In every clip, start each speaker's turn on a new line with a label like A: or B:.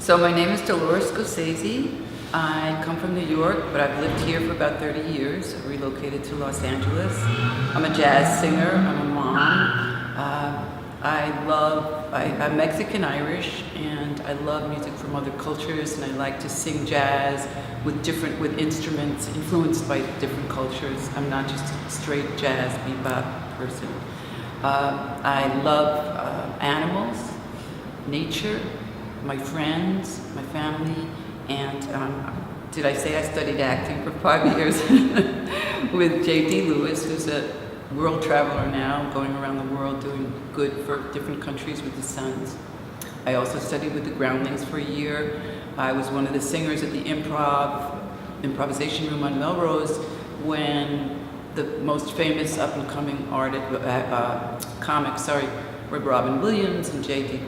A: So my name is Dolores. I come from New York, but I've lived here for about 30 years. I relocated to Los Angeles. I'm a jazz singer. I'm a mom. I'm Mexican-Irish, and I love music from other cultures, and I like to sing jazz with instruments influenced by different cultures. I'm not just a straight jazz bebop person. I love animals, nature, my friends, my family, and did I say I studied acting for 5 years with J.D. Lewis, who's a world traveler now, going around the world doing good for different countries with his sons. I also studied with the Groundlings for a year. I was one of the singers at the improvisation room on Melrose when the most famous up-and-coming comics were Robin Williams and Jay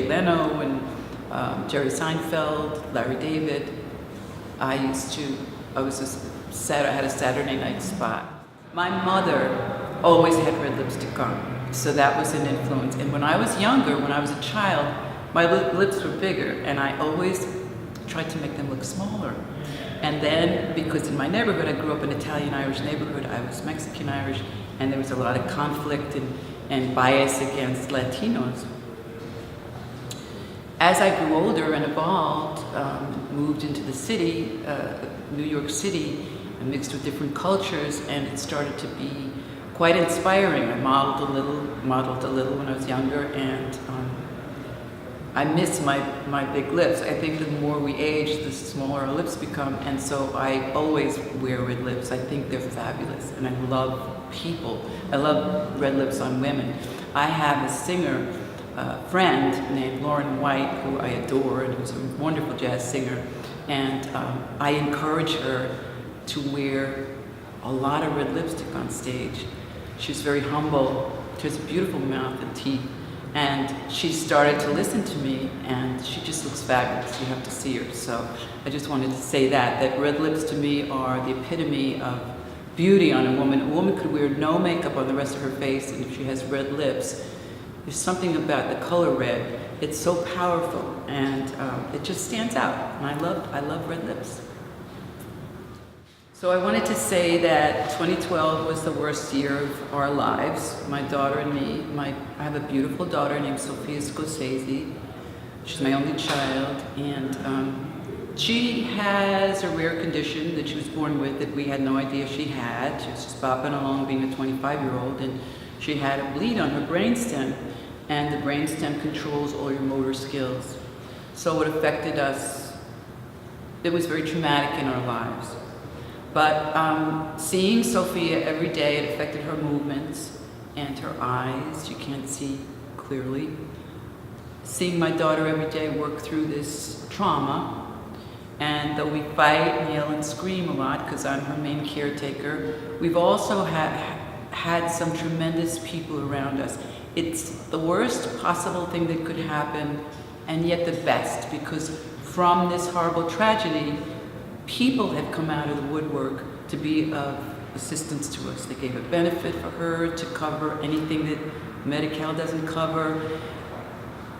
A: Leno and Jerry Seinfeld, Larry David. I had a Saturday night spot. My mother always had red lipstick on, so that was an influence. And when I was younger, when I was a child, my lips were bigger, and I always tried to make them look smaller. And then, because in my neighborhood, I grew up in an Italian-Irish neighborhood, I was Mexican-Irish, and there was a lot of conflict and bias against Latinos. As I grew older and evolved, moved into the city, New York City, and mixed with different cultures, and it started to be quite inspiring. I modeled a little when I was younger, and I miss my big lips. I think the more we age, the smaller our lips become, and so I always wear red lips. I think they're fabulous, and I love people. I love red lips on women. I have a singer friend named Lauren White, who I adore, and who's a wonderful jazz singer, and I encourage her to wear a lot of red lipstick on stage. She's very humble. She has a beautiful mouth and teeth, and she started to listen to me, and she just looks fabulous. You have to see her. So I just wanted to say that red lips to me are the epitome of beauty on a woman. A woman could wear no makeup on the rest of her face, and if she has red lips, there's something about the color red. It's so powerful, and it just stands out. And I love red lips. So I wanted to say that 2012 was the worst year of our lives, my daughter and me. I have a beautiful daughter named Sophia. She's my only child, and she has a rare condition that she was born with that we had no idea she had. She was just bopping along being a 25-year-old, and she had a bleed on her brainstem, and the brainstem controls all your motor skills. So it affected us. It was very traumatic in our lives. But seeing Sophia every day, it affected her movements and her eyes. She can't see clearly. Seeing my daughter every day work through this trauma, and though we fight, yell, and scream a lot because I'm her main caretaker, we've also had some tremendous people around us. It's the worst possible thing that could happen, and yet the best, because from this horrible tragedy, people have come out of the woodwork to be of assistance to us. They gave a benefit for her to cover anything that Medi-Cal doesn't cover.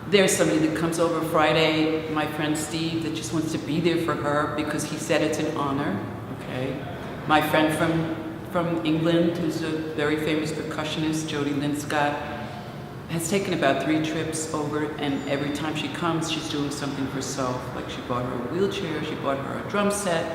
A: There's somebody that comes over Friday, my friend Steve, that just wants to be there for her because he said it's an honor, okay? My friend from England, who's a very famous percussionist, Jody Linscott, has taken about 3 trips over, and every time she comes, she's doing something for herself. Like she bought her a wheelchair, she bought her a drum set.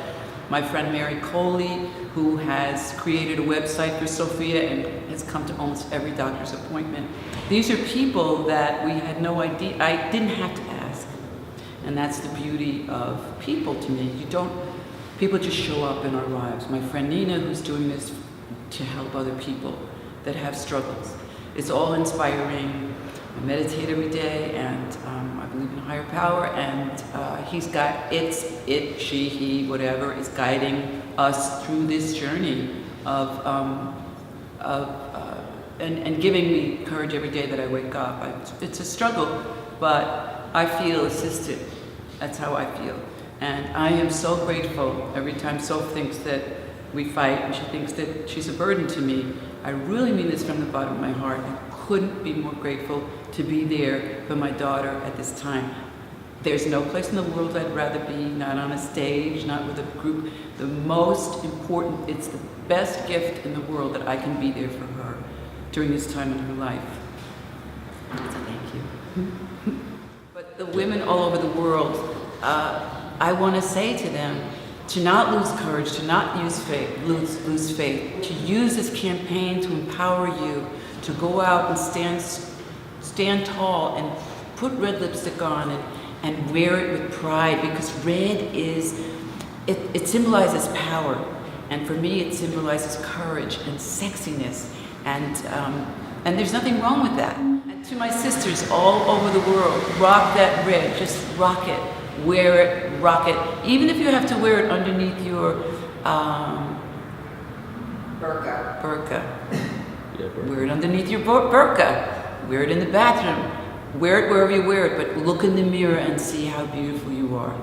A: My friend Mary Coley, who has created a website for Sophia and has come to almost every doctor's appointment. These are people that we had no idea, I didn't have to ask. And that's the beauty of people to me. People just show up in our lives. My friend Nina, who's doing this to help other people that have struggles. It's all inspiring. I meditate every day, and I believe in higher power, and he, whatever, is guiding us through this journey and giving me courage every day that I wake up. It's a struggle, but I feel assisted. That's how I feel. And I am so grateful every time Soph thinks that we fight and she thinks that she's a burden to me. I really mean this from the bottom of my heart. I couldn't be more grateful to be there for my daughter at this time. There's no place in the world I'd rather be, not on a stage, not with a group. The most important, it's the best gift in the world that I can be there for her during this time in her life. So thank you. But the women all over the world, I want to say to them, to not lose courage, to not lose faith, to use this campaign to empower you, to go out and stand tall and put red lipstick on and wear it with pride, because red it symbolizes power, and for me it symbolizes courage and sexiness, and there's nothing wrong with that. And to my sisters all over the world, rock that red, just rock it, wear it, rock it, even if you have to wear it underneath your burqa.
B: Yeah,
A: Wear it underneath your burqa, wear it in the bathroom, wear it wherever you wear it, but look in the mirror and see how beautiful you are.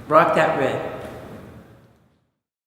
A: Rock that red.